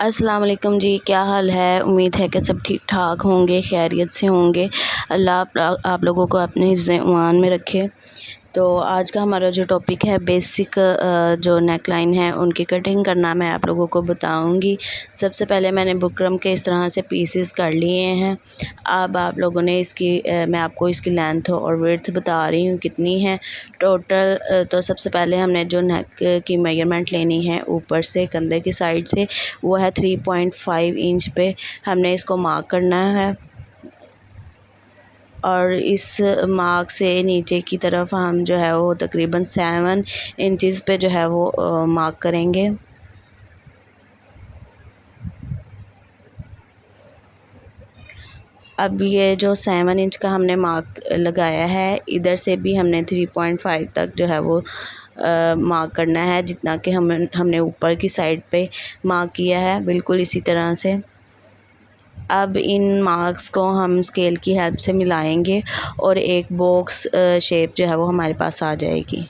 अस्सलाम वालेकुम जी, क्या हाल है। उम्मीद है कि सब ठीक ठाक होंगे, खैरियत से होंगे। अल्लाह आप लोगों को अपने हिफ्ज़ ईमान में रखे। तो आज का हमारा जो टॉपिक है बेसिक जो नेकलाइन है उनकी कटिंग करना मैं आप लोगों को बताऊंगी। सबसे पहले मैंने बुकरम के इस तरह से पीसेस कर लिए हैं। अब आप लोगों ने इसकी मैं आपको इसकी लेंथ और विड्थ बता रही हूँ कितनी है टोटल। तो सबसे पहले हमने जो नेक की मेजरमेंट लेनी है ऊपर से कंधे की साइड से, वो है 3.5 इंच पे हमने इसको मार्क करना है। और इस मार्क से नीचे की तरफ हम जो है वो तकरीबन 7 इंचज़ पे जो है वो मार्क करेंगे। अब ये जो 7 इंच का हमने मार्क लगाया है, इधर से भी हमने 3.5 तक जो है वो मार्क करना है, जितना कि हमने ऊपर की साइड पे मार्क किया है, बिल्कुल इसी तरह से। अब इन मार्क्स को हम स्केल की हेल्प से मिलाएंगे और एक बॉक्स शेप जो है वो हमारे पास आ जाएगी।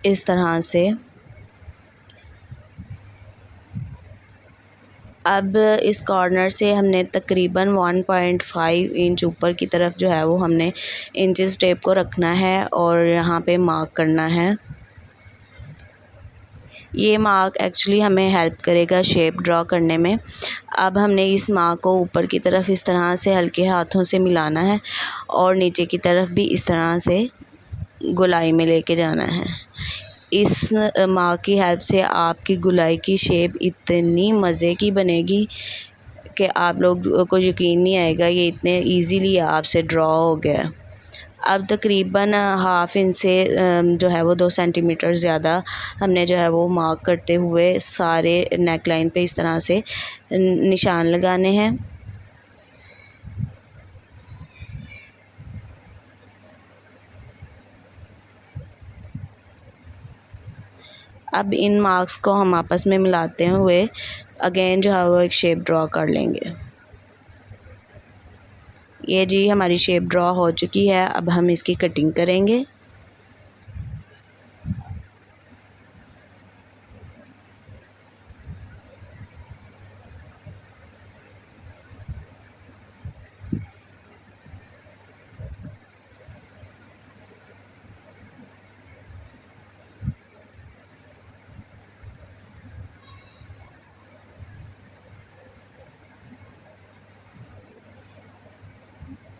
इस तरह से। अब इस कॉर्नर से हमने तकरीबन 1.5 इंच ऊपर की तरफ जो है वो हमने इंचेस टेप को रखना है और यहाँ पे मार्क करना है। ये मार्क एक्चुअली हमें हेल्प करेगा शेप ड्रॉ करने में। अब हमने इस मार्क को ऊपर की तरफ इस तरह से हल्के हाथों से मिलाना है और नीचे की तरफ भी इस तरह से गोलाई में लेके जाना है। इस मार्क की हेल्प से आपकी गोलाई की शेप इतनी मज़े की बनेगी कि आप लोग को यकीन नहीं आएगा ये इतने इजीली आपसे ड्रॉ हो गया। अब तकरीबन हाफ़ इंच से जो है वो 2 सेंटीमीटर ज़्यादा हमने जो है वो मार्क करते हुए सारे नेक लाइन पे इस तरह से निशान लगाने हैं। अब इन मार्क्स को हम आपस में मिलाते हुए अगेन जो है वो एक शेप ड्रॉ कर लेंगे। ये जी हमारी शेप ड्रॉ हो चुकी है। अब हम इसकी कटिंग करेंगे।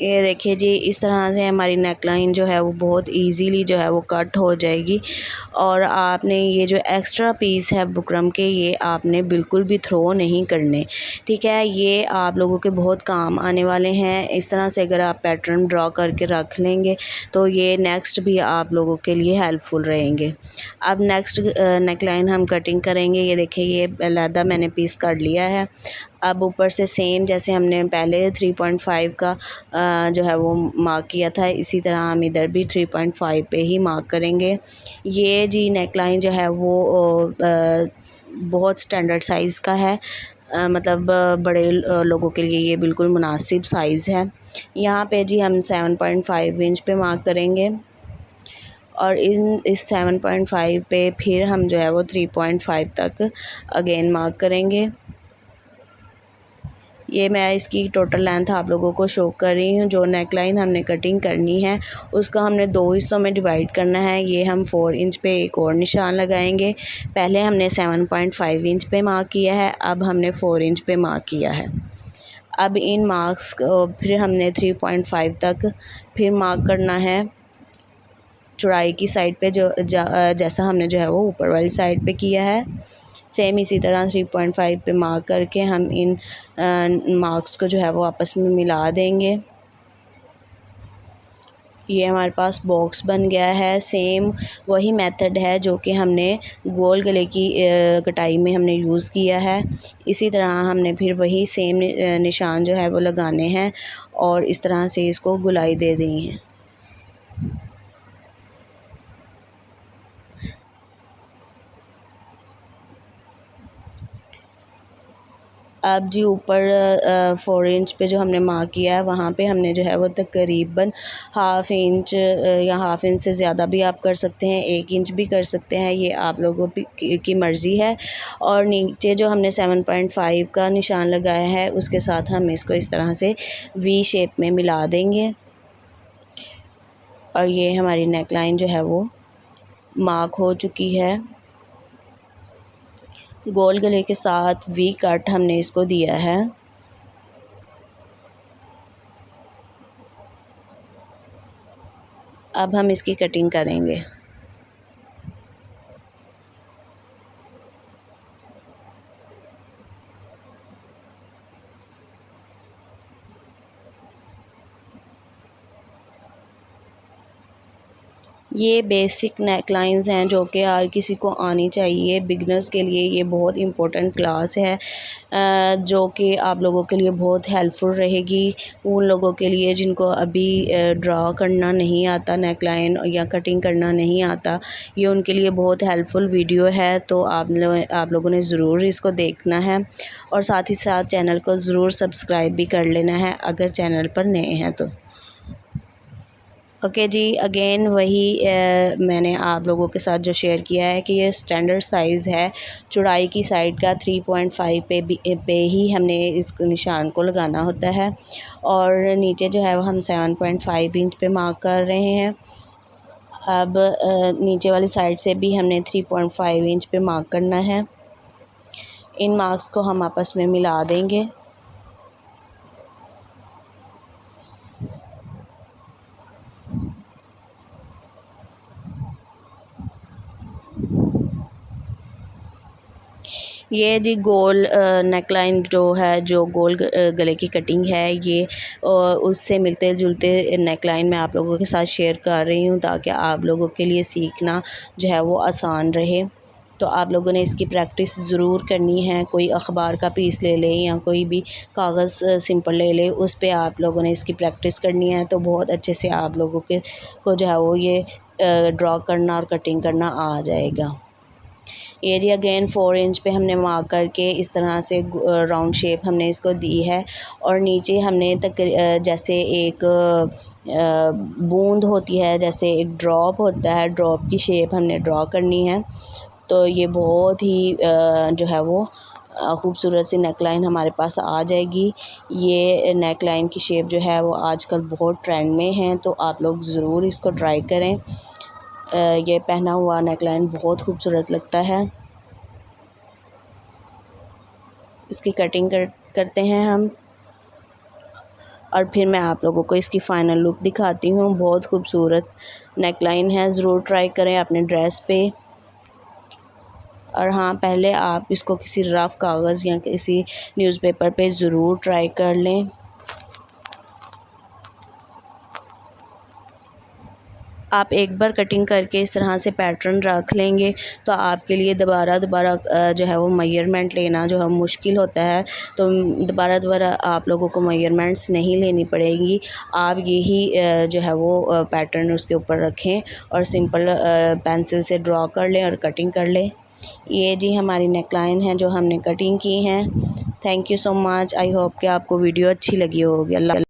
ये देखिए जी, इस तरह से हमारी नेकलाइन जो है वो बहुत इजीली जो है वो कट हो जाएगी। और आपने ये जो एक्स्ट्रा पीस है बुकरम के, ये आपने बिल्कुल भी थ्रो नहीं करने, ठीक है। ये आप लोगों के बहुत काम आने वाले हैं। इस तरह से अगर आप पैटर्न ड्रॉ करके रख लेंगे तो ये नेक्स्ट भी आप लोगों के लिए हेल्पफुल रहेंगे। अब नेक्स्ट नेकलाइन हम कटिंग करेंगे। ये देखिए, ये अलहदा मैंने पीस कर लिया है। अब ऊपर से सेम जैसे हमने पहले 3.5 का जो है वो मार्क किया था, इसी तरह हम इधर भी 3.5 पे ही मार्क करेंगे। ये जी नेकलाइन जो है वो बहुत स्टैंडर्ड साइज़ का है। मतलब बड़े लोगों के लिए ये बिल्कुल मुनासिब साइज़ है। यहाँ पे जी हम 7.5 इंच पे मार्क करेंगे और इस 7.5 पे फिर हम जो है वो 3.5 तक अगेन मार्क करेंगे। ये मैं इसकी टोटल लेंथ आप लोगों को शो कर रही हूँ। जो नेकलाइन हमने कटिंग करनी है उसका हमने 2 हिस्सों में डिवाइड करना है। ये हम 4 इंच पे एक और निशान लगाएंगे। पहले हमने 7.5 इंच पे मार्क किया है, अब हमने 4 इंच पे मार्क किया है। अब इन मार्क्स को फिर हमने 3.5 तक फिर मार्क करना है चौड़ाई की साइड पे, जैसा हमने जो है वो ऊपर वाली साइड पे किया है। सेम इसी तरह 3.5 पे मार्क करके हम इन मार्क्स को जो है वो आपस में मिला देंगे। ये हमारे पास बॉक्स बन गया है। सेम वही मेथड है जो कि हमने गोल गले की कटाई में हमने यूज़ किया है। इसी तरह हमने फिर वही सेम निशान जो है वो लगाने हैं और इस तरह से इसको गोलाई दे दी है। अब जी ऊपर 4 इंच पे जो हमने मार्क किया है वहाँ पे हमने जो है वो तकरीबन हाफ़ इंच या हाफ़ इंच से ज़्यादा भी आप कर सकते हैं, 1 इंच भी कर सकते हैं, ये आप लोगों की मर्ज़ी है। और नीचे जो हमने 7.5 का निशान लगाया है उसके साथ हम इसको इस तरह से वी शेप में मिला देंगे और ये हमारी नेक लाइन जो है वो मार्क हो चुकी है। गोल गले के साथ वी कट हमने इसको दिया है। अब हम इसकी कटिंग करेंगे। ये बेसिक नेक लाइंस हैं जो कि हर किसी को आनी चाहिए। बिगनर्स के लिए ये बहुत इम्पोर्टेंट क्लास है जो कि आप लोगों के लिए बहुत हेल्पफुल रहेगी। उन लोगों के लिए जिनको अभी ड्रा करना नहीं आता, नेक लाइन या कटिंग करना नहीं आता, ये उनके लिए बहुत हेल्पफुल वीडियो है। तो आप लोगों ने ज़रूर इसको देखना है और साथ ही साथ चैनल को ज़रूर सब्सक्राइब भी कर लेना है अगर चैनल पर नए हैं तो। ओके जी, अगेन वही मैंने आप लोगों के साथ जो शेयर किया है कि ये स्टैंडर्ड साइज़ है। चौड़ाई की साइड का 3.5 पे ही हमने इस निशान को लगाना होता है और नीचे जो है वो हम 7.5 इंच पे मार्क कर रहे हैं। अब नीचे वाली साइड से भी हमने 3.5 इंच पे मार्क करना है। इन मार्क्स को हम आपस में मिला देंगे। ये जी गोल नेक लाइन जो है, जो गोल गले की कटिंग है, ये उससे मिलते जुलते नेक लाइन मैं आप लोगों के साथ शेयर कर रही हूँ ताकि आप लोगों के लिए सीखना जो है वो आसान रहे। तो आप लोगों ने इसकी प्रैक्टिस ज़रूर करनी है। कोई अखबार का पीस ले लें या कोई भी कागज़ सिंपल ले लें, उस पे आप लोगों ने इसकी प्रैक्टिस करनी है तो बहुत अच्छे से आप लोगों को जो है वो ये ड्रॉ करना और कटिंग करना आ जाएगा। ये जी अगेन 4 इंच पे हमने मार्क करके इस तरह से राउंड शेप हमने इसको दी है और नीचे हमने जैसे एक बूंद होती है, जैसे एक ड्रॉप होता है, ड्रॉप की शेप हमने ड्रॉ करनी है। तो ये बहुत ही जो है वो खूबसूरत सी नेक लाइन हमारे पास आ जाएगी। ये नेक लाइन की शेप जो है वो आजकल बहुत ट्रेंड में है, तो आप लोग ज़रूर इसको ट्राई करें। ये पहना हुआ नेक लाइन बहुत खूबसूरत लगता है। इसकी कटिंग करते हैं हम और फिर मैं आप लोगों को इसकी फ़ाइनल लुक दिखाती हूँ। बहुत खूबसूरत नेक लाइन है, ज़रूर ट्राई करें अपने ड्रेस पे। और हाँ, पहले आप इसको किसी रफ़ कागज़ या किसी न्यूज़पेपर पे ज़रूर ट्राई कर लें। आप एक बार कटिंग करके इस तरह से पैटर्न रख लेंगे तो आपके लिए दोबारा जो है वो मेजरमेंट लेना जो है मुश्किल होता है। तो दोबारा आप लोगों को मेजरमेंट्स नहीं लेनी पड़ेगी। आप यही जो है वो पैटर्न उसके ऊपर रखें और सिंपल पेंसिल से ड्रॉ कर लें और कटिंग कर लें। ये जी हमारी नेक लाइन है जो हमने कटिंग की हैं। Thank you so much. I hope कि आपको वीडियो अच्छी लगी होगी। अल्लाह